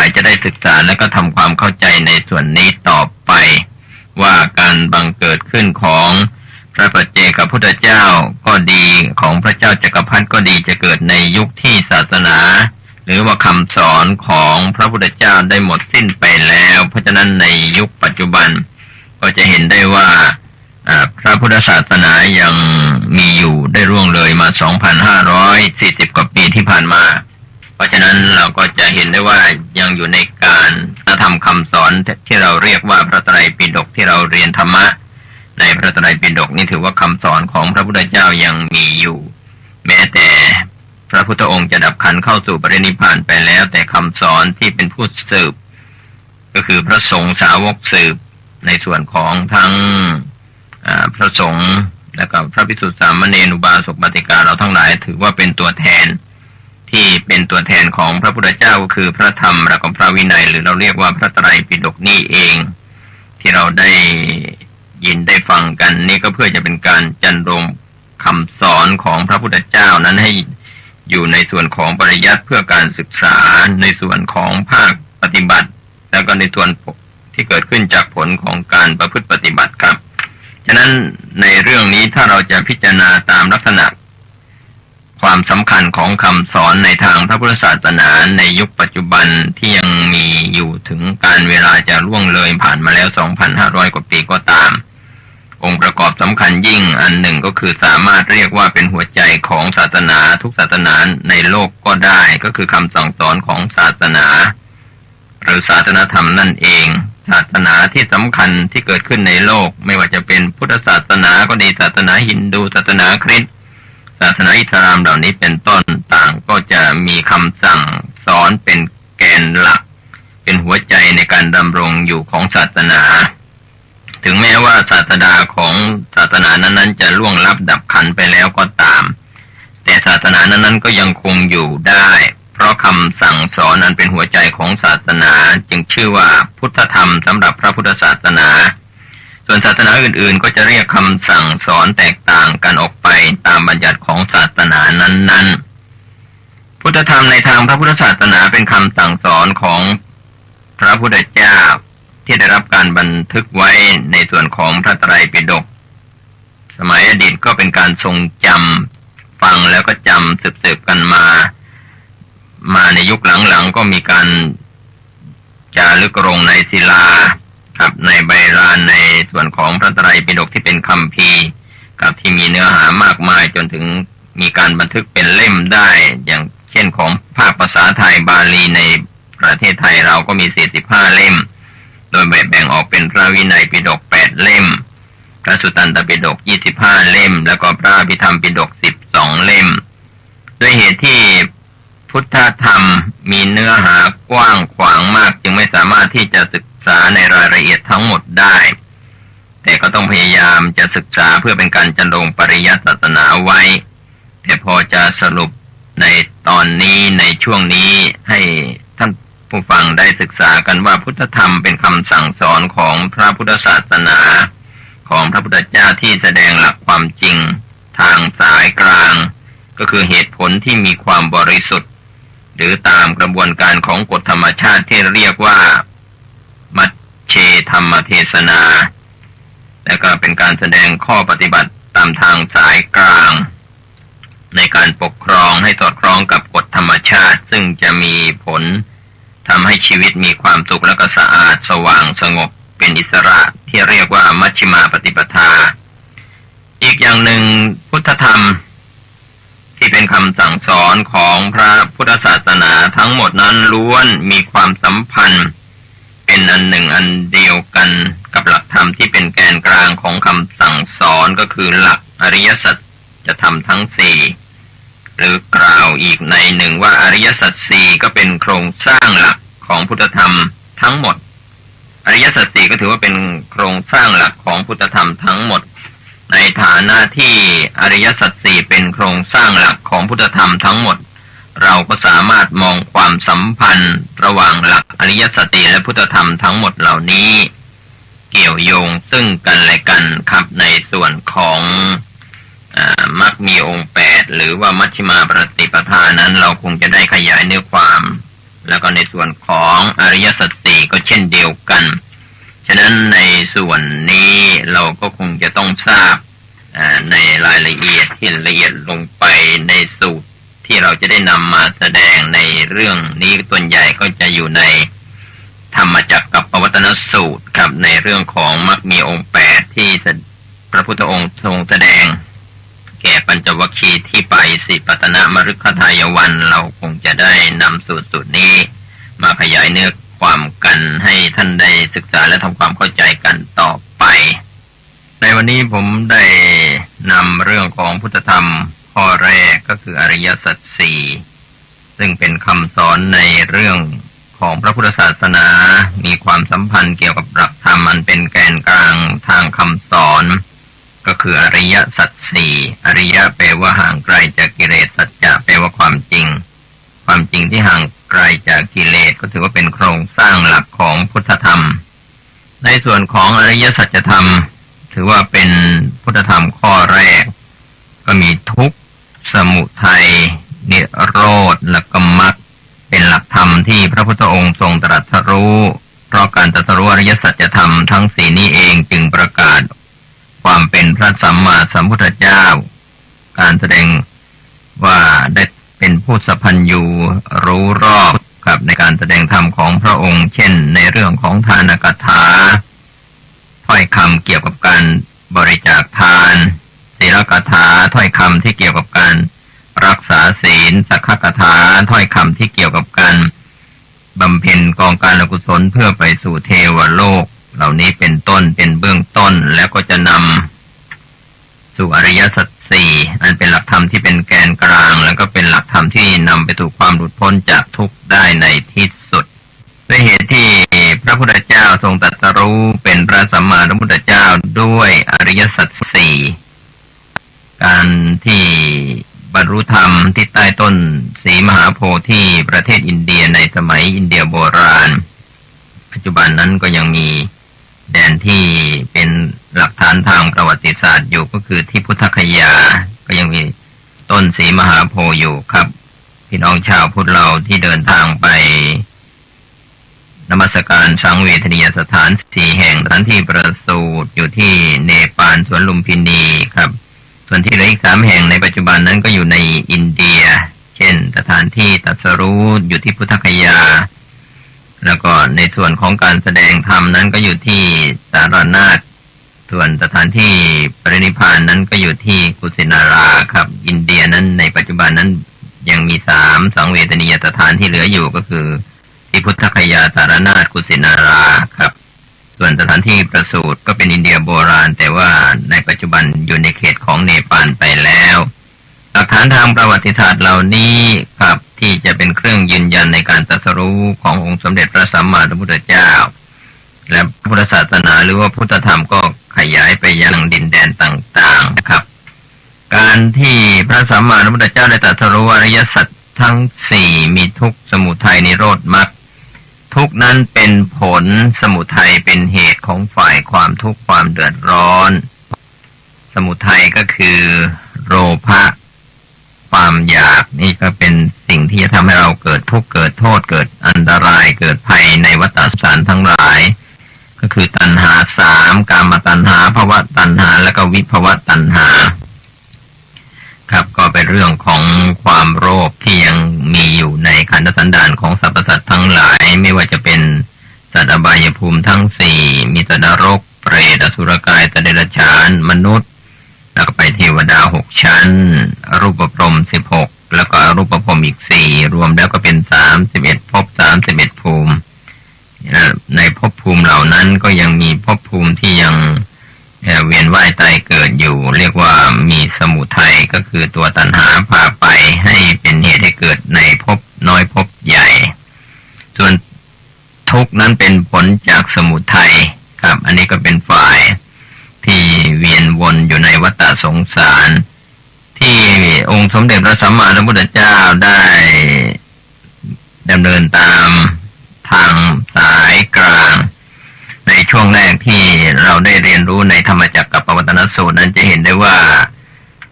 ายจะได้ศึกษาและก็ทำความเข้าใจในส่วนนี้ต่อไปว่าการบังเกิดขึ้นของพระปัจเจกพุทธเจ้าก็ดีของพระเจ้าจักรพรรดิก็ดีจะเกิดในยุคที่ศาสนาหรือว่าคำสอนของพระพุทธเจ้าได้หมดสิ้นไปแล้วเพราะฉะนั้นในยุคปัจจุบันก็จะเห็นได้ว่าพระพุทธศาสนายังมีอยู่ได้ร่วงเลยมา 2,540 กว่าปีที่ผ่านมาเพราะฉะนั้นเราก็จะเห็นได้ว่ายังอยู่ในการทำคำสอนที่เราเรียกว่าพระไตรปิฎกที่เราเรียนธรรมะในพระไตรปิฎกนี่ถือว่าคำสอนของพระพุทธเจ้ายังมีอยู่แม้แต่พระพุทธองค์จะดับขันธ์เข้าสู่ปรินิพพานไปแล้วแต่คำสอนที่เป็นผู้สืบก็คือพระสงฆ์สาวกสืบในส่วนของทั้งพระสงฆ์และก็พระภิกษุสามเณรอุบาสกอุบาสิกาเราทั้งหลายถือว่าเป็นตัวแทนที่เป็นตัวแทนของพระพุทธเจ้าก็คือพระธรรมและก็พระวินัยหรือเราเรียกว่าพระไตรปิฎกนี่เองที่เราได้ยินได้ฟังกันนี่ก็เพื่อจะเป็นการจันโรงคำสอนของพระพุทธเจ้านั้นให้อยู่ในส่วนของปริยัติเพื่อการศึกษาในส่วนของภาคปฏิบัติแล้วก็ในส่วนที่เกิดขึ้นจากผลของการประพฤติปฏิบัติครับฉะนั้นในเรื่องนี้ถ้าเราจะพิจารณาตามลักษณะความสำคัญของคำสอนในทางพระพุทธศาสนาในยุคปัจจุบันที่ยังมีอยู่ถึงการเวลาจะล่วงเลยผ่านมาแล้ว 2,500 กว่าปีก็ตามองค์ประกอบสำคัญยิ่งอันหนึ่งก็คือสามารถเรียกว่าเป็นหัวใจของศาสนาทุกศาสนาในโลกก็ได้ก็คือคำสั่งสอนของศาสนาหรือศาสนธรรมนั่นเองศาสนาที่สำคัญที่เกิดขึ้นในโลกไม่ว่าจะเป็นพุทธศาสนาก็ดีศาสนาฮินดูศาสนาคริสต์ศาสนาอิสลามเหล่านี้เป็นต้นต่างก็จะมีคำสั่งสอนเป็นแกนหลักเป็นหัวใจในการดำรงอยู่ของศาสนาถึงแม้ว่าศาสดาของศาสนานั้นๆจะล่วงลับดับขันธ์ไปแล้วก็ตามแต่ศาสนานั้นๆก็ยังคงอยู่ได้เพราะคำสั่งสอนนั้นเป็นหัวใจของศาสนาจึงชื่อว่าพุทธธรรมสำหรับพระพุทธศาสนาส่วนศาสนาอื่นๆก็จะเรียกคำสั่งสอนแตกต่างกันออกไปตามบัญญัติของศาสนานั้นๆพุทธธรรมในทางพระพุทธศาสนาเป็นคำสั่งสอนของพระพุทธเจ้าที่ได้รับการบันทึกไว้ในส่วนของพระไตรปิฎกสมัยอดีตก็เป็นการทรงจำฟังแล้วก็จำสืบๆกันมาในยุคหลังๆก็มีการจารึกลงในศิลาครับในใบลานในส่วนของพระไตรปิฎกที่เป็นคัมภีร์กับที่มีเนื้อหามากมายจนถึงมีการบันทึกเป็นเล่มได้อย่างเช่นของภาคภาษาไทยบาลีในประเทศไทยเราก็มี45เล่มโดยแบ่งออกเป็นพระวินัยปิฎก8เล่มพระสุตตันตปิฎก25เล่มแล้วก็พระอภิธรรมปิฎก12เล่มด้วยเหตุที่พุทธธรรมมีเนื้อหากว้างขวางมากจึงไม่สามารถที่จะศึกษาในรายละเอียดทั้งหมดได้แต่ก็ต้องพยายามจะศึกษาเพื่อเป็นการจันโรงปริยัติศาสนาไว้แต่พอจะสรุปในตอนนี้ในช่วงนี้ให้ท่านผู้ฟังได้ศึกษากันว่าพุทธธรรมเป็นคำสั่งสอนของพระพุทธศาสนาของพระพุทธเจ้าที่แสดงหลักความจริงทางสายกลางก็คือเหตุผลที่มีความบริสุทธิ์หรือตามกระบวนการของกฎธรรมชาติที่เรียกว่ามัชเชธรรมเทศนาและก็เป็นการแสดงข้อปฏิบัติตามทางสายกลางในการปกครองให้สอดคล้องกับกฎธรรมชาติซึ่งจะมีผลทำให้ชีวิตมีความสุขและก็สะอาดสว่างสงบเป็นอิสระที่เรียกว่ามัชฌิมาปฏิปทาอีกอย่างหนึ่งพุทธธรรมที่เป็นคำสั่งสอนของพระพุทธศาสนาทั้งหมดนั้นล้วนมีความสัมพันธ์เป็นอันหนึ่งอันเดียวกันกับหลักธรรมที่เป็นแกนกลางของคำสั่งสอนก็คือหลักอริยสัจธรรมทั้งสี่หรือกล่าวอีกในหนึ่งว่าอริยสัจสี่ก็เป็นโครงสร้างหลักของพุทธธรรมทั้งหมดอริยสัจสี่ก็ถือว่าเป็นโครงสร้างหลักของพุทธธรรมทั้งหมดในฐานะที่อริยสัจสี่เป็นโครงสร้างหลักของพุทธธรรมทั้งหมดเราก็สามารถมองความสัมพันธ์ระหว่างหลักอริยสัจสี่และพุทธธรรมทั้งหมดเหล่านี้เกี่ยวโยงซึ่งกันและกันครับในส่วนของมรรคมีองค์8หรือว่ามัชฌิมาปฏิปทานั้นเราคงจะได้ขยายเนื้อความ แล้วก็ในส่วนของอริยสัจสี่ก็เช่นเดียวกันฉะนั้นในส่วนนี้เราก็คงจะต้องทราบในรายละเอียดที่ละเอียดลงไปในสูตรที่เราจะได้นำมาแสดงในเรื่องนี้ส่วนใหญ่ก็จะอยู่ในธรรมจักรกับปวัตนสูตรครับในเรื่องของมรรคมีองค์8ที่พระพุทธองค์ทรงแสดงแก่ปัญจวัคคีย์ที่ไปสิปัตนมฤคทายวันเราคงจะได้นำสูตรนี้มาขยายเนื้อความกันให้ท่านได้ศึกษาและทำความเข้าใจกันต่อไปในวันนี้ผมได้นำเรื่องของพุทธธรรมข้อแรกก็คืออริยสัจสี่ซึ่งเป็นคำสอนในเรื่องของพระพุทธศาสนามีความสัมพันธ์เกี่ยวกับหลักธรรมมันเป็นแกนกลางทางคำสอนก็คืออริยสัจสี่อริยะแปลว่าห่างไกลจากกิเลสสัจจะแปลว่าความจริงความจริงที่ห่างไกลจากกิเลสก็ถือว่าเป็นโครงสร้างหลักของพุทธธรรมในส่วนของอริยสัจธรรมถือว่าเป็นพุทธธรรมข้อแรกก็มีทุกข์สมุทัยนิโรธและก็มรรคเป็นหลักธรรมที่พระพุทธองค์ทรงตรัสรู้เพราะการตรัสรู้อริยสัจธรรมทั้งสี่นี้เองจึงประกาศความเป็นพระสัมมาสัมพุทธเจ้าการแสดงว่าได้เป็นผู้สัพพัญญูรู้รอบกับในการแสดงธรรมของพระองค์เช่นในเรื่องของทานกถาถ้อยคำเกี่ยวกับการบริจาคทานศีลกถาถ้อยคำที่เกี่ยวกับการรักษาศีลสักขกถาถ้อยคำที่เกี่ยวกับการบำเพ็ญกองการกุศลเพื่อไปสู่เทวโลกเหล่านี้เป็นต้นเป็นเบื้องต้นแล้วก็จะนำสู่อริยสัจสี่อันเป็นหลักธรรมที่เป็นแกนกลางแล้วก็เป็นหลักธรรมที่นำไปสู่ความหลุดพ้นจากทุกข์ได้ในที่สุดด้วยเหตุที่พระพุทธเจ้าทรงตรัสรู้เป็นพระสัมมาสัมพุทธเจ้าด้วยอริยสัจสี่การที่บรรลุธรรมที่ใต้ต้นศรีมหาโพธิ์ที่ประเทศอินเดียในสมัยอินเดียโบราณปัจจุบันนั้นก็ยังมีแดนที่เป็นหลักฐานทางประวัติศาสตร์อยู่ก็คือที่พุทธคยาก็ยังมีต้นศรีมหาโพธิ์อยู่ครับพี่น้องชาวพุทธเราที่เดินทางไปนมัสการสังเวชนียสถาน4แห่งสถานที่ประสูติอยู่ที่เนปาลสวนลุมพินีครับส่วนที่เหลืออีก3แห่งในปัจจุบันนั้นก็อยู่ในอินเดียเช่นสถานที่ตรัสรู้อยู่ที่พุทธคยาแล้วก็ในส่วนของการแสดงธรรมนั้นก็อยู่ที่สารนาถส่วนสถานที่ปรินิพพานนั้นก็อยู่ที่กุสินาราครับอินเดียนั้นในปัจจุบันนั้นยังมี3สังเวชนียสถานที่เหลืออยู่ก็คือที่พุทธคยาสารนาถกุสินาราครับส่วนสถานที่ประสูติก็เป็นอินเดียโบราณแต่ว่าในปัจจุบันอยู่ในเขตของเนปาลไปแล้วหลักฐานทางประวัติศาสตร์เหล่านี้ครับที่จะเป็นเครื่องยืนยันในการตรัสรู้ขององค์สมเด็จพระสัมมาสัมพุทธเจ้าและพุทธศาสนาหรือว่าพุทธธรรมก็ขยายไปยังดินแดนต่างๆครับการที่พระสัมมาสัมพุทธเจ้าได้ตรัสรู้อริยสัจทั้ง4มีทุกข์สมุทัยนิโรธมรรคทุกข์นั้นเป็นผลสมุทัยเป็นเหตุของฝ่ายความทุกข์ความเดือดร้อนสมุทัยก็คือโลภะความอยากนี่ก็เป็นสิ่งที่จะทำให้เราเกิดทุกข์เกิดโทษเกิดอันตรายเกิดภัยในวัฏสงสารทั้งหลายก็คือตัณหา3กามตัณหาภวตัณหาและก็วิภวตัณหาครับก็เป็นเรื่องของความโลภที่ยังมีอยู่ในขันธสันดานของสรรพสัตว์ทั้งหลายไม่ว่าจะเป็นสัตว์อบายภูมิทั้ง4มีสัตว์นรกเปรตอสุรกายสัตว์เดรัจฉานมนุษย์แล้วก็ไปเทวดา6ชั้นรูปพรหม16แล้วก็รูปพรหมอีก4รวมแล้วก็เป็น31ภพ31ภูมิในภพภูมิเหล่านั้นก็ยังมีภพภูมิที่ยังเวียนว่ายตายเกิดอยู่เรียกว่ามีสมุทัยก็คือตัวตัณหาพาไปให้เป็นเหตุให้เกิดในภพน้อยภพใหญ่ส่วนทุกข์นั้นเป็นผลจากสมุทัยครับอันนี้ก็เป็นฝ่ายที่เวียนวนอยู่ในวัฏสงสารที่องค์สมเด็จพระสัมมาสัมพุทธเจ้าได้ดำเนินตามทางสายกลางในช่วงแรกที่เราได้เรียนรู้ในธรรมจักรกับปวัตตนสูตรนั้นจะเห็นได้ว่า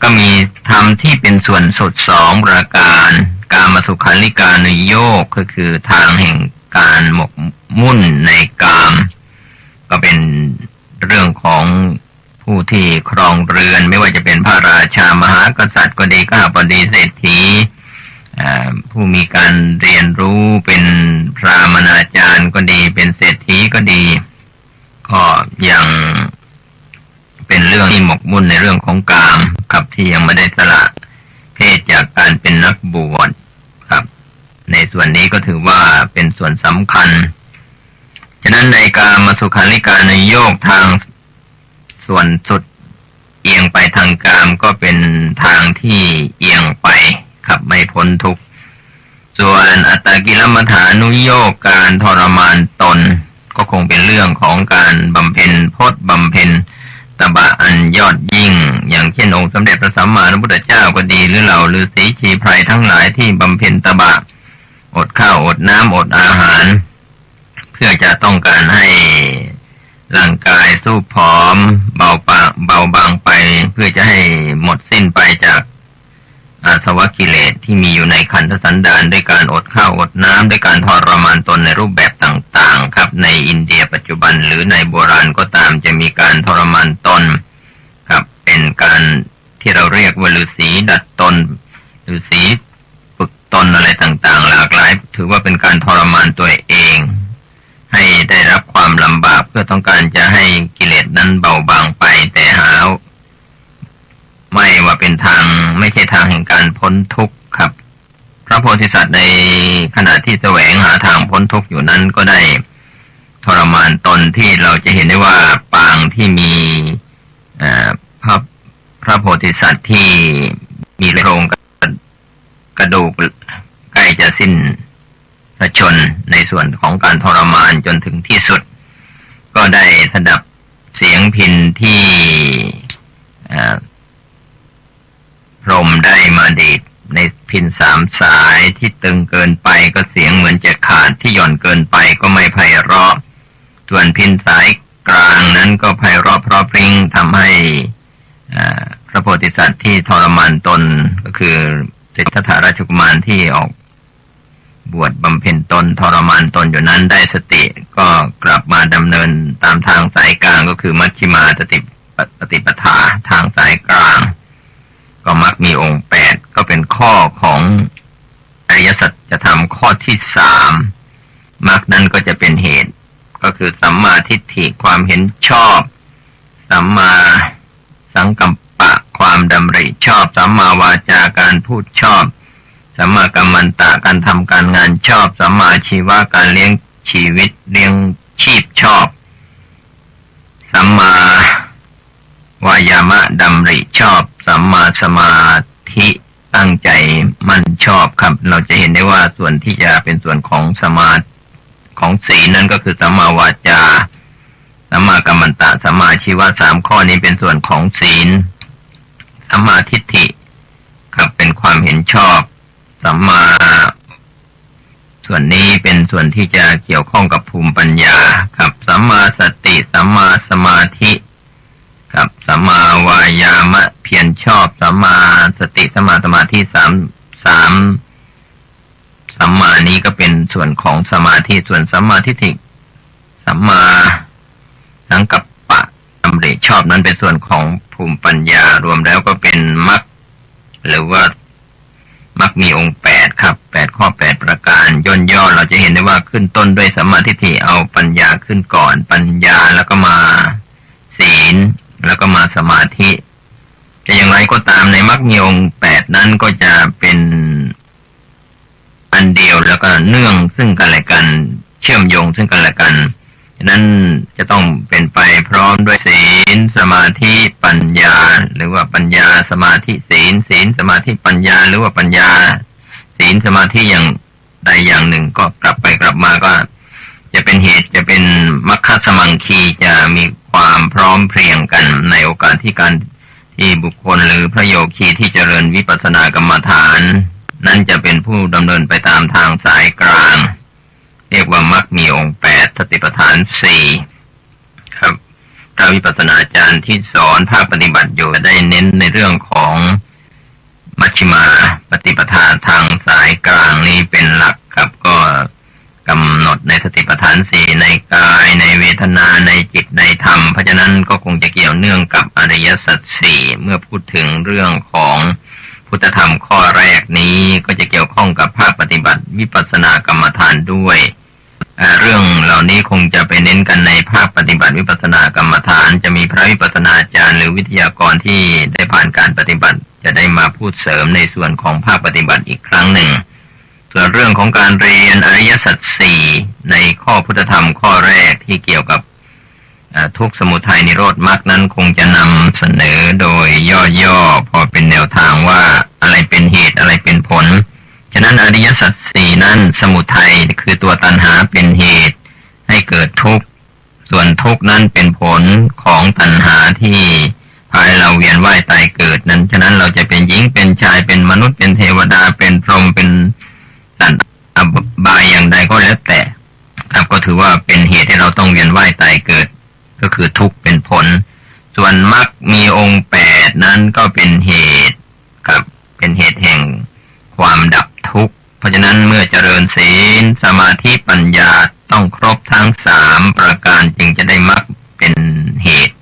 ก็มีธรรมที่เป็นส่วนสุด2ประการ กามสุขันลิกานุโยคก็คือทางแห่งการหมกมุ่นในกามก็เป็นเรื่องของผู้ที่ครองเรือนไม่ว่าจะเป็นพระราชามหากษัตริย์ก็ดีข้าพดีเศรษฐีผู้มีการเรียนรู้เป็นพรามณาจารย์ก็ดีเป็นเศรษฐีก็ดีก็ยังเป็นเรื่องที่หมกมุ่นในเรื่องของกามครับที่ยังไม่ได้สละเพศจากการเป็นนักบวชครับในส่วนนี้ก็ถือว่าเป็นส่วนสำคัญฉะนั้นในกามสุขันลิกานุโยคทางส่วนสุดเอียงไปทางกามก็เป็นทางที่เอียงไปครับไม่พ้นทุกข์ส่วนอัตตกิลมัฏฐานุโยคการทรมานตนก็คงเป็นเรื่องของการบำเพ็ญพจน์บำเพ็ญตบะอันยอดยิ่งอย่างเช่นองค์สมเด็จพระสัมมาสัมพุทธเจ้าก็ดีหรือเหล่าฤาษีชีไพรทั้งหลายที่บำเพ็ญตบะอดข้าวอดน้ำอดอาหารเพื่อจะต้องการให้ร่างกายสู้ผอมเบาบางไปเพื่อจะให้หมดสิ้นไปจากอาสวะกิเลสที่มีอยู่ในขันธสันดานด้วยการอดข้าวอดน้ำด้วยการทรมานตนในรูปแบบต่างๆครับในอินเดียปัจจุบันหรือในโบราณก็ตามจะมีการทรมานตนครับเป็นการที่เราเรียกว่าฤาษีดัดตนฤาษีฝึกตนอะไรต่างๆหลากหลายถือว่าเป็นการทรมานตัวเองให้ได้รับความลำบากเพื่อต้องการจะให้กิเลสนั้นเบาบางไปแต่หาไม่ว่าเป็นทางไม่ใช่ทางแห่งการพ้นทุกข์ครับพระโพธิสัตว์ในขณะที่แสวงหาทางพ้นทุกข์อยู่นั้นก็ได้ทรมานตนที่เราจะเห็นได้ว่าปางที่มีพระโพธิสัตว์ที่มีโครงกระดูกใกล้จะสิ้นพระชนในส่วนของการทรมานจนถึงที่สุดก็ได้สดับเสียงพิณที่พรหมได้มาดีดในพิณ3 สายที่ตึงเกินไปก็เสียงเหมือนจะขาดที่หย่อนเกินไปก็ไม่ไพเราะส่วนพิณสายกลางนั้นก็ไพเราะเพราะพริ้งทำให้พระโพธิสัตว์ที่ทรมานตนก็คือสิทธัตถราชกุมารที่ออกบวชบำเพ็ญตนทรมานตนอยู่นั้นได้สติก็กลับมาดำเนินตามทางสายกลางก็คือมัชฌิมาปฏิปทาทางสายกลางก็มักมีองค์8ก็เป็นข้อของอริยสัจธรรมข้อที่3มักนั้นก็จะเป็นเหตุก็คือสัมมาทิฏฐิความเห็นชอบสัมมาสังกัปปะความดำริชอบสัมมาวาจาการพูดชอบสัมมากัมมันตะการทำการงานชอบสัมมาชีวะการเลี้ยงชีวิตเลี้ยงชีพชอบสัมมาวายามะดำริชอบสัมมาสมาธิตั้งใจมั่นชอบครับเราจะเห็นได้ว่าส่วนที่จะเป็นส่วนของสมาธิของศีลนั่นก็คือสัมมาวาจาสัมมากัมมันตะสัมมาชีวะ3ข้อนี้เป็นส่วนของศีลสัมมาทิฏฐิครับเป็นความเห็นชอบสัมมาส่วนนี้เป็นส่วนที่จะเกี่ยวข้องกับภูมิปัญญาครับสัมมาสติสัมมาสมาธิครับสัมมาวายามะเพียรชอบสัมมาสติสัมมาสมาธิสัมมานี้ก็เป็นส่วนของสมาธิส่วนสัมมาทิฏฐิสัมมาสังกัปปะดำริชอบนั้นเป็นส่วนของภูมิปัญญารวมแล้วก็เป็นมรรคหรือว่ามักมีองค์8ครับ8ข้อ8ประการย่นย่อเราจะเห็นได้ว่าขึ้นต้นด้วยสัมมาทิฏฐิเอาปัญญาขึ้นก่อนปัญญาแล้วก็มาศีลแล้วก็มาสมาธิจะอย่างไรก็ตามในมักมีองค์8นั้นก็จะเป็นอันเดียวแล้วก็เนื่องซึ่งกันและกันเชื่อมโยงซึ่งกันและกันฉะนั้นจะต้องเป็นไปพร้อมด้วยศีลสมาธิปัญญาหรือว่าปัญญาสมาธิศีลศีลสมาธิปัญญาหรือว่าปัญญาศีลสมาธิอย่างใดอย่างหนึ่งก็กลับไปกลับมาก็จะเป็นเหตุจะเป็นมัคคะสมังคีจะมีความพร้อมเพรียงกันในโอกาสที่บุคคลหรือพระโยคีที่เจริญวิปัสสนากรรมฐานนั่นจะเป็นผู้ดำเนินไปตามทางสายกลางเรียกว่ามัคมีองค์8สติปัฏฐาน4ครับพระวิปัสสนาจารย์ที่สอนภาคปฏิบัติอยู่ได้เน้นในเรื่องของ มัชฌิมาปฏิปทาทางสายกลางนี้เป็นหลักครับก็กำหนดในสติปัฏฐานสี่ในกายในเวทนาในจิตในธรรมเพราะฉะนั้นก็คงจะเกี่ยวเนื่องกับอริยสัจสี่เมื่อพูดถึงเรื่องของพุทธธรรมข้อแรกนี้ก็จะเกี่ยวข้องกับภาคปฏิบัติวิปัสสนากรรมฐานด้วยเรื่องเหล่านี้คงจะไปเน้นกันในภาคปฏิบัติวิปัสสนากรรมฐานจะมีพระวิปัสสนาจารย์หรือวิทยากรที่ได้ผ่านการปฏิบัติจะได้มาพูดเสริมในส่วนของภาคปฏิบัติอีกครั้งหนึ่งส่วนเรื่องของการเรียนอริยสัจสี่ในข้อพุทธธรรมข้อแรกที่เกี่ยวกับทุกข์สมุทัยนิโรธมรรคนั้นคงจะนำเสนอโดยย่อๆพอเป็นแนวทางว่าอะไรเป็นเหตุอะไรเป็นผลฉะนั้นอริยสัจสี่นั้นสมุทัยคือตัวตัณหาเป็นเหตุให้เกิดทุกข์ส่วนทุกข์นั้นเป็นผลของตัณหาที่พาให้เราเวียนว่ายตายเกิดนั้นฉะนั้นเราจะเป็นหญิงเป็นชายเป็นมนุษย์เป็นเทวดาเป็นพรหมเป็นสัตว์อบายอย่างใดก็แล้วแต่ครับก็ถือว่าเป็นเหตุให้เราต้องเวียนว่ายตายเกิดก็คือทุกข์เป็นผลส่วนมรรคมีองค์8นั้นก็เป็นเหตุครับเป็นเหตุแห่งความดับทุกข์เพราะฉะนั้นเมื่อเจริญศีลสมาธิปัญญาต้องครบทั้ง3ประการจึงจะได้มรรคเป็นเหตุ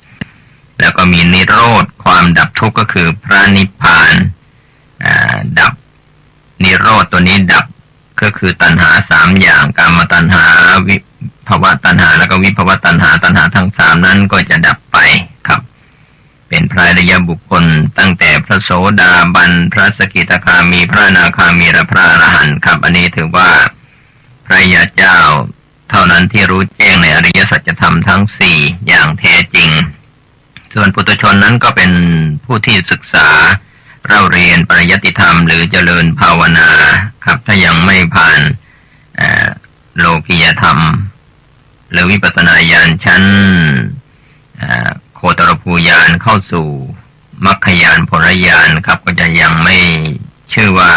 แล้วก็มีนิโรธความดับทุกข์ก็คือพระนิพพานดับนิโรธตัวนี้ดับก็คือตัณหา3อย่างกามตัณหาวิภวตัณหาแล้วก็วิภวตัณหาตัณหาทั้ง3นั้นก็จะดับไปครับเป็นพระอริยบุคคลตั้งแต่พระโสดาบันพระสกิทาคามีพระอนาคามีและพระอรหันต์ครับอันนี้ถือว่าพระยาเจ้าเท่านั้นที่รู้แจ้งในอริยสัจธรรมทั้ง4อย่างแท้จริงส่วนปุถุชนนั้นก็เป็นผู้ที่ศึกษาเล่าเรียนปริยัติธรรมหรือเจริญภาวนาครับถ้ายังไม่ผ่านโลกิยธรรมหรือวิปัสสนาญาณชั้นโคตรภูญาณเข้าสู่มรรคญาณผลญาณครับก็จะยังไม่ชื่อว่า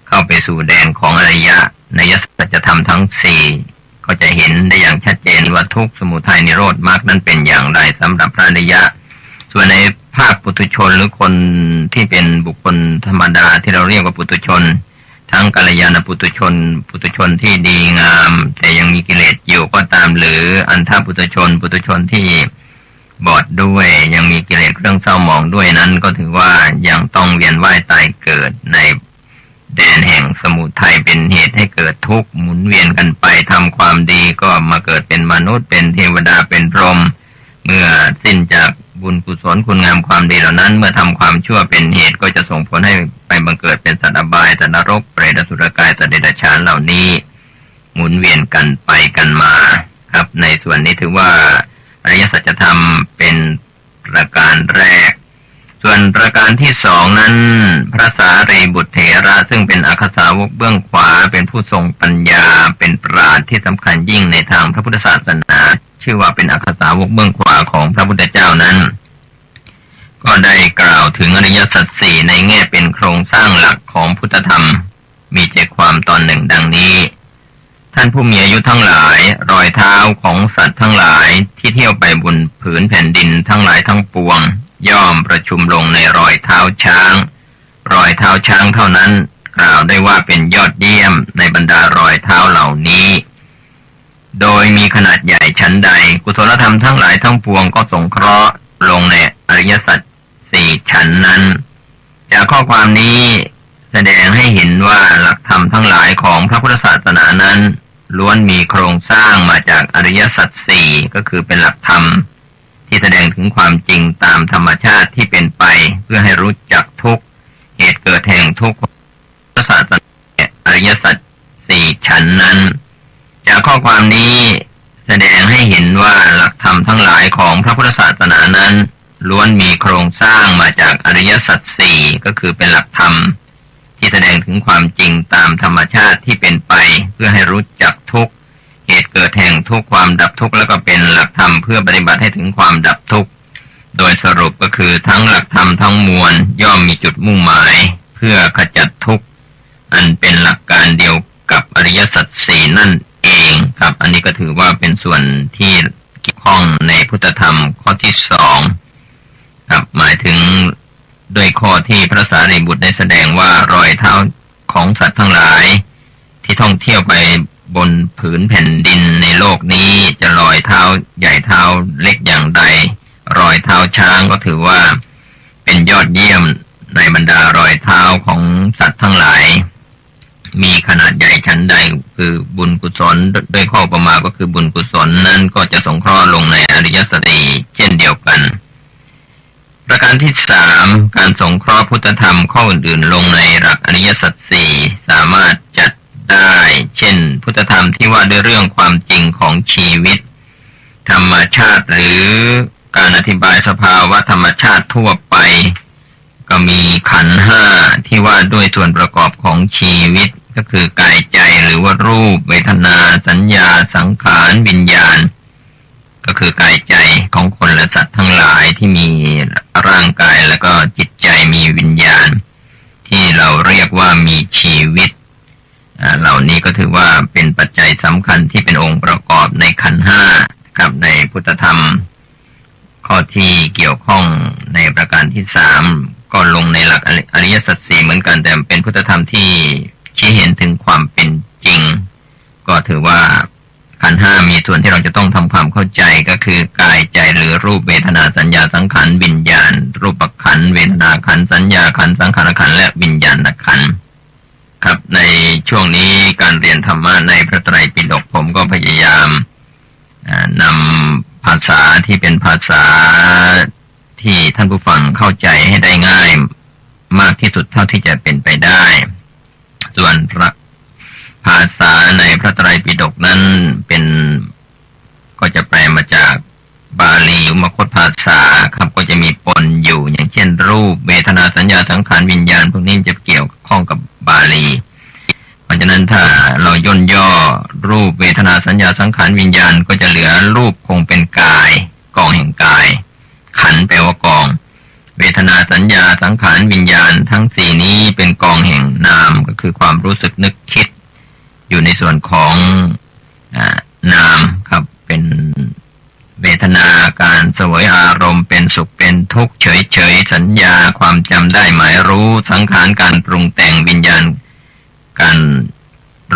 เข้าไปสู่แดนของอริยะในยสัจธรรมทั้ง4ก็จะเห็นได้อย่างชัดเจนว่าทุกข์สมุทัยนิโรธมรรคนั้นเป็นอย่างไรสำหรับพระอริยะส่วนในภาคปุถุชนหรือคนที่เป็นบุคคลธรรมดาที่เราเรียกว่าปุถุชนทั้งกัลยาณปุถุชนปุถุชนที่ดีงามแต่ยังมีกิเลสอยู่ก็ตามหรืออันธปุถุชนปุถุชนที่บอดด้วยยังมีกิเลสเครื่องเศร้าหมองด้วยนั้นก็ถือว่ายังต้องเวียนว่ายตายเกิดในแดนแห่งสมุทัยเป็นเหตุให้เกิดทุกข์หมุนเวียนกันไปทำความดีก็มาเกิดเป็นมนุษย์เป็นเทวดาเป็นพรหมเมื่อสิ้นจากบุญกุศลคุณงามความดีเหล่านั้นเมื่อทำความชั่วเป็นเหตุก็จะส่งผลให้ไปบังเกิดเป็นสัตว์อบายสัตว์นรกเปรตอสุรกายสัตว์เดรัจฉานเหล่านี้หมุนเวียนกันไปกันมาครับในส่วนนี้ถือว่าอริยสัจธรรมเป็นประการแรกส่วนประการที่2นั้นพระสารีบุตรเถระซึ่งเป็นอัคคสาวกเบื้องขวาเป็นผู้ทรงปัญญาเป็นปราชญ์ที่สำคัญยิ่งในทางพระพุทธศาสนาชื่อว่าเป็นอัคคสาวกเบื้องขวาของพระพุทธเจ้านั้นก็ได้กล่าวถึงอริยสัจสี่ในแง่เป็นโครงสร้างหลักของพุทธธรรมมีใจความตอนหนึ่งดังนี้ท่านผู้มีอายุทั้งหลายรอยเท้าของสัตว์ทั้งหลายที่เที่ยวไปบนผืนแผ่นดินทั้งหลายทั้งปวงย่อมประชุมลงในรอยเท้าช้างรอยเท้าช้างเท่านั้นกล่าวได้ว่าเป็นยอดเยี่ยมในบรรดารอยเท้าเหล่านี้โดยมีขนาดใหญ่ชั้นใดกุศลธรรมทั้งหลายทั้งปวงก็สงเคราะห์ลงในอริยสัจ4ชั้นนั้นจากข้อความนี้แสดงให้เห็นว่าหลักธรรมทั้งหลายของพระพุทธศาสนานั้นล้วนมีโครงสร้างมาจากอริยสัจ4ก็คือเป็นหลักธรรมที่แสดงถึงความจริงตามธรรมชาติที่เป็นไปเพื่อให้รู้จักทุกข์เหตุเกิดแห่งทุกข์พระศาสนาอริยสัจ4ชั้นนั้นจากข้อความนี้แสดงให้เห็นว่าหลักธรรมทั้งหลายของพระพุทธศาสนานั้นล้วนมีโครงสร้างมาจากอริยสัจ4ก็คือเป็นหลักธรรมที่แสดงถึงความจริงตามธรรมชาติที่เป็นไปเพื่อให้รู้จักทุกข์เหตุเกิดแห่งทุกข์ความดับทุกข์แล้วก็เป็นหลักธรรมเพื่อปฏิบัติให้ถึงความดับทุกข์โดยสรุปก็คือทั้งหลักธรรมทั้งมวลย่อมมีจุดมุ่งหมายเพื่อขจัดทุกข์อันเป็นหลักการเดียวกับอริยสัจ4นั่นเองครับอันนี้ก็ถือว่าเป็นส่วนที่เกี่ยวข้องในพุทธธรรมข้อที่2ครับหมายถึง ด้วยข้อที่พระสารีบุตรได้แสดงว่ารอยเท้าของสัตว์ทั้งหลายที่ท่องเที่ยวไปบนผืนแผ่นดินในโลกนี้จะรอยเท้าใหญ่เท้าเล็กอย่างใดรอยเท้าช้างก็ถือว่าเป็นยอดเยี่ยมในบรรดารอยเท้าของสัตว์ทั้งหลายมีขนาดใหญ่ชั้นใดคือบุญกุศลด้วยข้อประมาก็คือบุญกุศลนั้นก็จะสงเคราะห์ลงในอริยสัจสี่เช่นเดียวกันประการที่สามการสงเคราะห์พุทธธรรมข้ออื่นๆลงในหลักอริยสัจสี่สามารถจัดได้เช่นพุทธธรรมที่ว่าด้วยเรื่องความจริงของชีวิตธรรมชาติหรือการอธิบายสภาวะธรรมชาติทั่วไปก็มีขันธ์ห้าที่ว่าด้วยส่วนประกอบของชีวิตก็คือกายใจหรือว่ารูปเวทนาสัญญาสังขารวิญญาณก็คือกายใจของคนและสัตว์ทั้งหลายที่มีร่างกายแล้วก็จิตใจมีวิญญาณที่เราเรียกว่ามีชีวิตเหล่านี้ก็ถือว่าเป็นปัจจัยสำคัญที่เป็นองค์ประกอบในขันธ์ห้าครับในพุทธธรรมข้อที่เกี่ยวข้องในประการที่สามก็ลงในหลักอริยสัจสี่เหมือนกันแต่เป็นพุทธธรรมที่ชี้เห็นถึงความเป็นจริงก็ถือว่าขันธ์ห้ามีส่วนที่เราจะต้องทำความเข้าใจก็คือกายใจหรือรูปเวทนาสัญญาสังขารวิญญาณรูปขันธ์เวทนาขันธ์สัญญาขันธ์สังขารขันธ์และวิญญาณขันธ์ครับในช่วงนี้การเรียนธรรมะในพระไตรปิฎกผมก็พยายามนำภาษาที่เป็นภาษาที่ท่านผู้ฟังเข้าใจให้ได้ง่ายมากที่สุดเท่าที่จะเป็นไปได้ส่วนภาษาในพระไตรปิฎกนั้นเป็นก็จะแปลมาจากบาลีอุมคตภาษาครับก็จะมีปนอยู่อย่างเช่นรูปเวทนาสัญญาสังขารวิญญาณพวกนี้จะเกี่ยวข้องกับบาลีเพราะฉะนั้นถ้าเราย่นย่อรูปเวทนาสัญญาสังขารวิญญาณก็จะเหลือรูปคงเป็นกายกองแห่งกายขันธ์แปลว่ากองเวทนาสัญญาสังขารวิญญาณทั้งสี่นี้เป็นกองแห่งนามก็คือความรู้สึกนึกคิดอยู่ในส่วนของนามครับเป็นเวทนาการเสวยอารมณ์เป็นสุขเป็นทุกข์เฉยๆสัญญาความจำได้หมายรู้สังขารการปรุงแต่งวิญญาณการ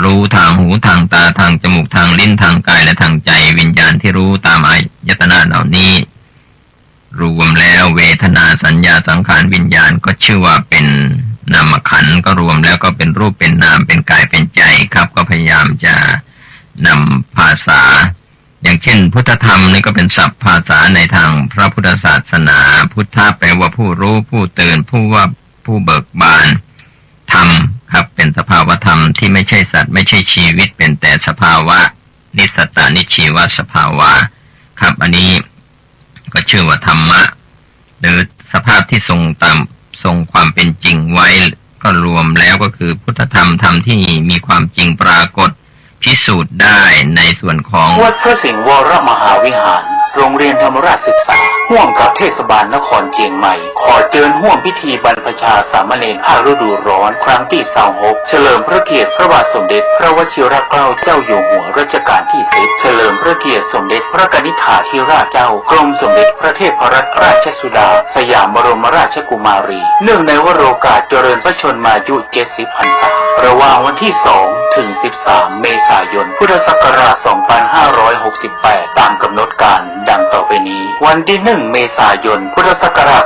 รู้ทางหูทางตาทางจมูกทางลิ้นทางกายและทางใจวิญญาณที่รู้ตามอายตนะเหล่านี้รวมแล้วเวทนาสัญญาสังขารวิญญาณก็ชื่อว่าเป็นนามขันธ์ก็รวมแล้วก็เป็นรูปเป็นนามเป็นกายเป็นใจครับก็พยายามจะนำภาษาอย่างเช่นพุทธธรรมนี่ก็เป็นศัพท์ภาษาในทางพระพุทธศาสนาพุทธะแปลว่าผู้รู้ผู้ตื่นผู้เบิกบานธรรมครับเป็นสภาวธรรมที่ไม่ใช่สัตว์ไม่ใช่ชีวิตเป็นแต่สภาวะนิสัตตานิชีวสภาวะครับอันนี้ก็ชื่อว่าธรรมะหรือสภาพที่ทรงความเป็นจริงไว้ก็รวมแล้วก็คือพุทธธรรมธรรมที่มีความจริงปรากฏพิสูจน์ได้ในส่วนของวัดพระสิงห์วรมหาวิหารโรงเรียนธรรมราชศึกษาห่วงกับเทศบาลนครเชียงใหม่ขอเชิญห่วงพิธีบรรพชาสามเณรภาคฤดูร้อนครั้งที่26เฉลิมพระเกียรติพระบาทสมเด็จพระวชิรเกล้าเจ้าอยู่หัวรัชกาลที่10เฉลิมพระเกียรติสมเด็จพระกนิษฐาธิราชเจ้ากรมสมเด็จพระเทพรัตนราชสุดาสยามบรมราชกุมารีเนื่องในวโรกาสเจริญพระชนมายุ70 พรรษาระหว่างวันที่2ถึง13เมษายนพุทธศักราช2568ตามกำหนดการดังต่อไปนี้วันที่1เมษายนพุทธศักราช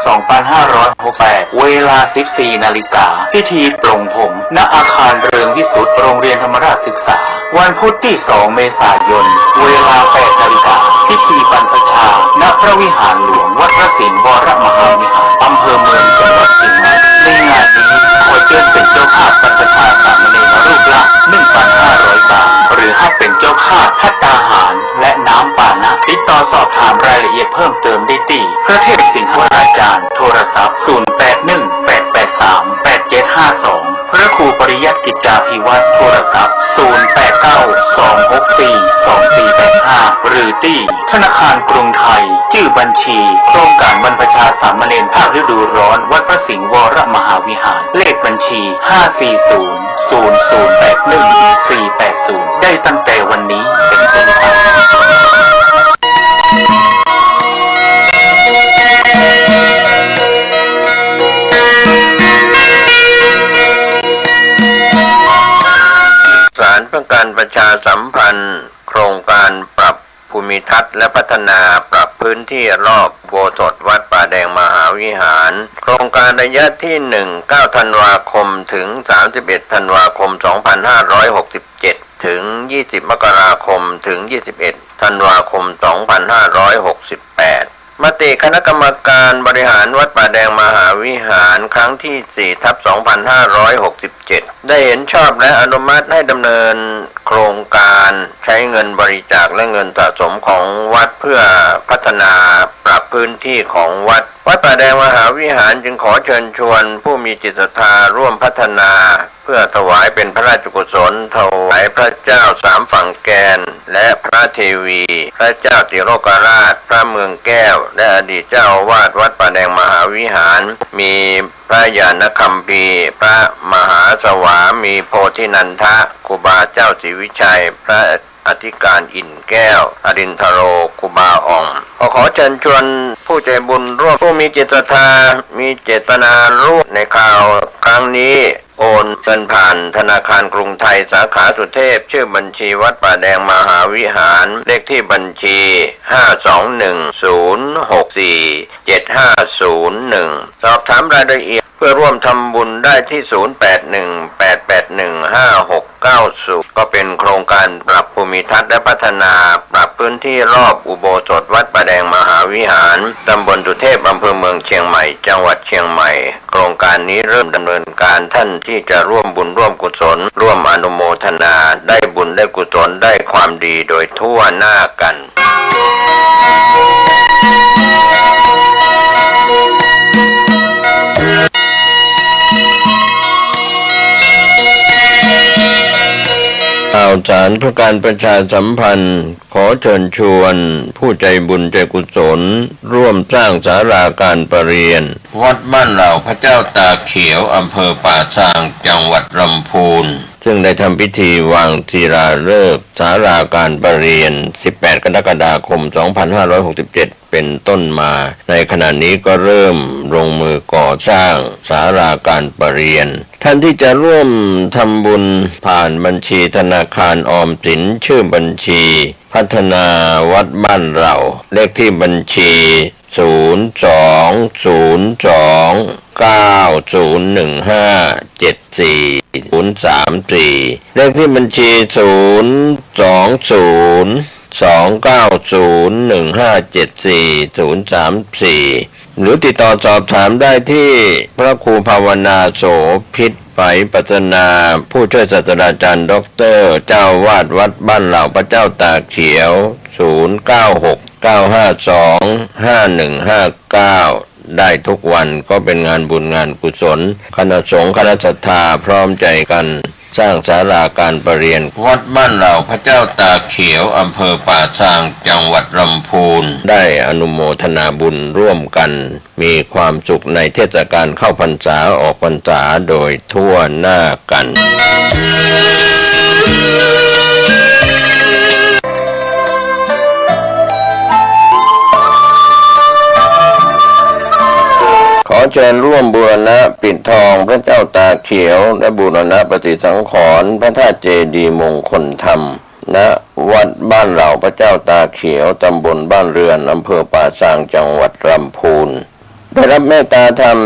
2568เวลา 14 นาฬิกาพิธีปลงผมณอาคารเรืองวิสุทธิ์โรงเรียนธรรมราชศึกษาวันพุธที่2เมษายนเวลา 8 นาฬิกาพิธีบรรพชาณพระวิหารหลวงวัดพระสิงห์วรมหาวิหารอำเภอเมืองจังหวัดเชียงใหม่ในงานนี้ขอเชิญเป็นเจ้าภาพบรรพชาสามเณรรูปละ 1,500 บาทหรือถ้าเป็นเจ้าภาพภัตตาหารและน้ำปานะติดต่อสอบถามรายละเอียดเพิ่มเติมได้ที่พระเทพสิงหราจารย์โทรศัพท์ 0818838752 พระครูปริยัติกิจจาภิวัตรโทรศัพท์ 0892642485 หรือที่ธนาคารกรุงไทยชื่อบัญชีโครงการบรรพชาสามเณรภาคฤดูร้อนวัดพระสิงห์วรมหาวิหารเลขบัญชี 5400081 480 ได้ตั้งแต่วันนี้เป็นต้นไป ภูมิทัศน์และพัฒนาปรับพื้นที่รอบโบสถ์วัดป่าแดงมหาวิหารโครงการระยะที่1 9 ธันวาคมถึง31 ธันวาคม 2567ถึง20 มกราคมถึง21 ธันวาคม 2568มติคณะกรรมการบริหารวัดป่าแดงมหาวิหารครั้งที่ 4/2567 ได้เห็นชอบและอนุมัติให้ดำเนินโครงการใช้เงินบริจาคและเงินสะสมของวัดเพื่อพัฒนาปรับพื้นที่ของวัดป่าแดงมหาวิหารจึงขอเชิญชวนผู้มีจิตศรัทธาร่วมพัฒนาเพื่อถวายเป็นพระราชกุศลถวายพระเจ้าสามฝั่งแกนและพระเทวีพระเจ้าติโลกราชพระเมืองแก้วและอดีตเจ้าอาวาสวัดป่าแดงมหาวิหารมีพระญาณคัมภีร์พระมหาสวามีโพธินันทะครูบาเจ้าศรีวิชัยพระอธิการอินแก้วอรินทโรครูบาอ่องขอเชิญชวนผู้ใจบุญร่วมผู้มีจิตศรัทธามีเจตนาร่วมในข่าวครั้งนี้โอนเงินผ่านธนาคารกรุงไทยสาขาสุเทพชื่อบัญชีวัดป่าแดงมหาวิหารเลขที่บัญชี 521064750 สอบถามรายละเอียดเพื่อร่วมทำบุญได้ที่ 0818815690 ก็เป็นโครงการปรับภูมิทัศน์และพัฒนาปรับพื้นที่รอบอุโบสถวัดป่าแดงมหาวิหารตำบลสุเทพอำเภอเมืองเชียงใหม่จังหวัดเชียงใหม่โครงการนี้เริ่มดำเนินการท่านที่จะร่วมบุญร่วมกุศลร่วมอนุโมทนาได้บุญได้กุศลได้ความดีโดยทั่วหน้ากันข่าวสารเพื่อการประชาสัมพันธ์ขอเชิญชวนผู้ใจบุญใจกุศลร่วมสร้างศาลาการประเรียนวัดบ้านเหล่าพระเจ้าตาเขียวอำเภอป่าซางจังหวัดลำพูนซึ่งได้ทำพิธีวางศิลาฤกษ์ศาลาการประเรียน18 กรกฎาคม 2567เป็นต้นมาในขณะนี้ก็เริ่มลงมือก่อสร้างศาลาการประเรียนท่านที่จะร่วมทำบุญผ่านบัญชีธนาคารออมสินชื่อบัญชีพัฒนาวัดบ้านเราเลขที่บัญชี0202901574เลขที่บัญชี0202901574หรือติดต่อสอบถามได้ที่พระครูภาวนาโสภิตไฝปัสนาผู้ช่วยศาสตราจารย์ด็อกเตอร์เจ้าวาดวัดบ้านเหล่าพระเจ้าตาเขียว0969525159ได้ทุกวันก็เป็นงานบุญงานกุศลคณะสงฆ์คณะศรัทธาพร้อมใจกันสร้างศาลาการประเรียนวัดบ้านเหล่าพระเจ้าตาเขียวอำเภอป่าซางจังหวัดลำพูนได้อนุโมทนาบุญร่วมกันมีความสุขในเทศกาลเข้าพรรษาออกพรรษาโดยทั่วหน้ากันขอเชิญร่วมบูรณะปิดทองพระเจ้าตาเขียวและบูรณะปฏิสังขรณ์พระธาตุเจดีย์มงคลธรรมณวัดบ้านเหล่าพระเจ้าตาเขียวตำบลบ้านเรือนอำเภอป่าซางจังหวัดลำพูนได้รับเมตตาธรรม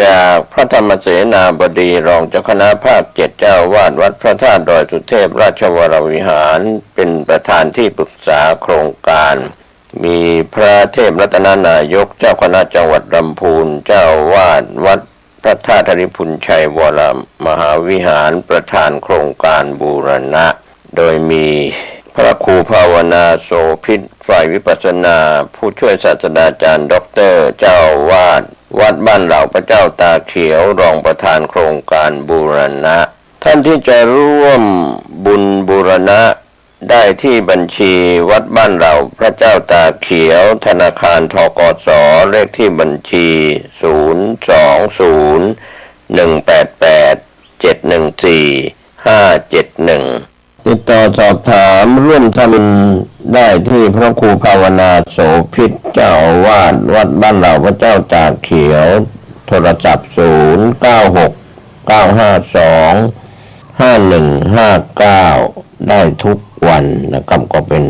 จากพระธรรมเสนาบดีรองเจ้าคณะภาค7เจ้าวาดวัดพระธาตุดอยสุเทพราชวรวิหารเป็นประธานที่ปรึกษาโครงการมีพระเทพรัตนนายกเจ้าคณะจังหวัดลำพูนเจ้าวาดวัดพระธาตุธริพุนชัยวรมหาวิหารประธานโครงการบูรณะโดยมีพระครูภาวนาโสภิตฝ่ายวิปัสสนาผู้ช่วยศาสตราจารย์ด็อกเตอร์เจ้าวาดวัดบ้านเหล่าพระเจ้าตาเขียวรองประธานโครงการบูรณะท่านที่จะร่วมบุญบูรณะได้ที่บัญชีวัดบ้านเราพระเจ้าตาเขียวธนาคารธกส.เลขที่บัญชี020188714571ติดต่อสอบถามร่วมทำบุญได้ที่พระครูภาวนาโสภิตเจ้าอาวาสวัดบ้านเราพระเจ้าตาเขียวโทรศัพท์0969525159ได้ทุกวันนะครับก็เป็น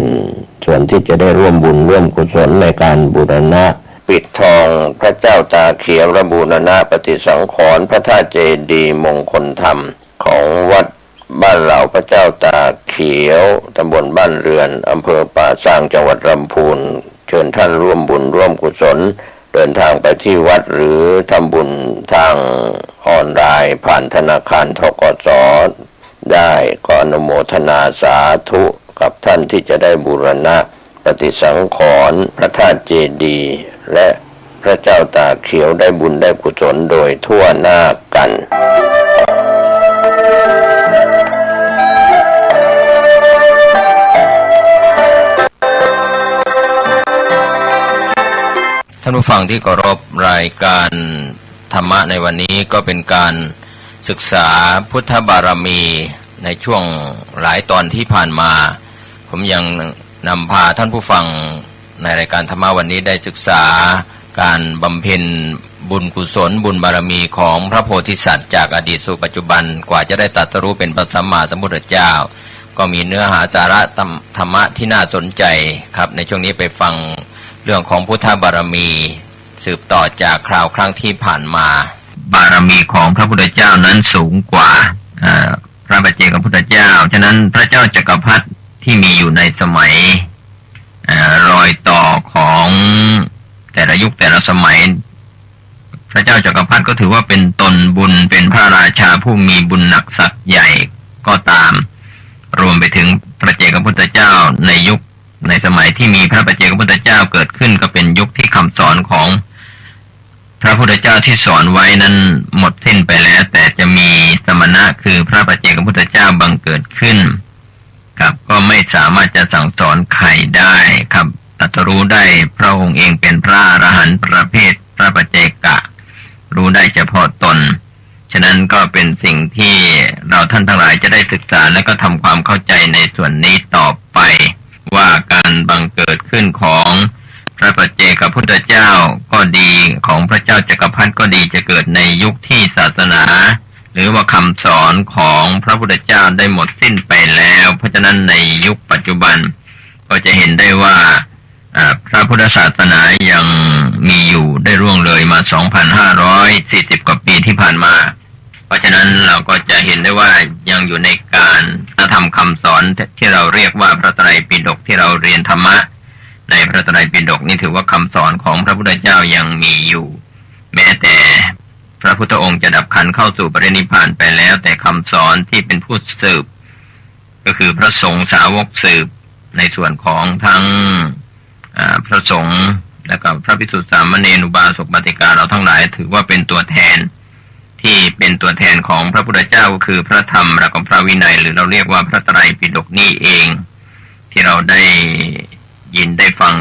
ส่วนที่จะได้ร่วมบุญร่วมกุศลในการบูรณะปิดทองพระเจ้าตาเขียวและบูรณะปฏิสังขรณ์พระธาตุเจดีย์มงคลธรรมของวัดบ้านเหล่าพระเจ้าตาเขียวตำบลบ้านเรือนอำเภอป่าสร้างจังหวัดลำพูนเชิญท่านร่วมบุญร่วมกุศลเดินทางไปที่วัดหรือทำบุญทางออนไลน์ผ่านธนาคารธกส.ได้ก็อนุโมทนาสาธุกับท่านที่จะได้บูรณะปฏิสังขรณ์พระธาตุเจดีย์และพระเจ้าตาเขียวได้บุญได้กุศลโดยทั่วหน้ากันท่านผู้ฟังที่เคารพรายการธรรมะในวันนี้ก็เป็นการศึกษาพุทธบารมีในช่วงหลายตอนที่ผ่านมาผมยังนำพาท่านผู้ฟังในรายการธรรมะวันนี้ได้ศึกษาการบำเพ็ญบุญกุศลบุญบารมีของพระโพธิสัตว์จากอดีตสู่ปัจจุบันกว่าจะได้ตรัสรู้เป็นพระสัมมาสัมพุทธเจ้าก็มีเนื้อหาสาระธรรมะที่น่าสนใจครับในช่วงนี้ไปฟังเรื่องของพุทธบารมีสืบต่อจากคราวครั้งที่ผ่านมาบารมีของพระพุทธเจ้านั้นสูงกว่าพระปัจเจกพุทธเจ้าฉะนั้นพระเจ้าจักรพรรดิที่มีอยู่ในสมัยรอยต่อของแต่ละยุคแต่ละสมัยพระเจ้าจักรพรรดิก็ถือว่าเป็นตนบุญเป็นพระราชาผู้มีบุญหนักสักใหญ่ก็ตามรวมไปถึงพระเจกพุทธเจ้าในยุคในสมัยที่มีพระปัจเจกพุทธเจ้าเกิดขึ้นก็เป็นยุคที่คำสอนของพระพุทธเจ้าที่สอนไว้นั้นหมดสิ้นไปแล้วแต่จะมีสมณะคือพระปัจเจกพุทธเจ้าบังเกิดขึ้นครับก็ไม่สามารถจะสั่งสอนใครได้ครับตรัสรู้ได้พระองค์เองเป็นพระอรหันต์ประเภทพระปัจเจกะรู้ได้เฉพาะตนฉะนั้นก็เป็นสิ่งที่เราท่านทั้งหลายจะได้ศึกษาและก็ทำความเข้าใจในส่วนนี้ต่อไปว่าการบังเกิดขึ้นของพระปัจเจกพุทธเจ้าก็ดีของพระเจ้าจักรพรรดิก็ดีจะเกิดในยุคที่ศาสนาหรือว่าคำสอนของพระพุทธเจ้าได้หมดสิ้นไปแล้วเพราะฉะนั้นในยุคปัจจุบันก็จะเห็นได้ว่าพระพุทธศาสนายังมีอยู่ได้ร่วงเลยมา 2,540 กว่าปีที่ผ่านมาเพราะฉะนั้นเราก็จะเห็นได้ว่ายังอยู่ในการทำคำสอนที่เราเรียกว่าพระไตรปิฎกที่เราเรียนธรรมะในพระไตรปิฎกนี่ถือว่าคำสอนของพระพุทธเจ้ายังมีอยู่แม้แต่พระพุทธองค์จะดับขันธ์เข้าสู่ปรินิพพานไปแล้วแต่คำสอนที่เป็นผู้สืบก็คือพระสงฆ์สาวกสืบในส่วนของทั้งพระสงฆ์และก็พระภิกษุสามเณรอุบาสกบาติกาเราทั้งหลายถือว่าเป็นตัวแทนที่เป็นตัวแทนของพระพุทธเจ้าก็คือพระธรรมและก็พระวินัยหรือเราเรียกว่าพระไตรปิฎกนี่เองที่เราได้ยินได้ฟัง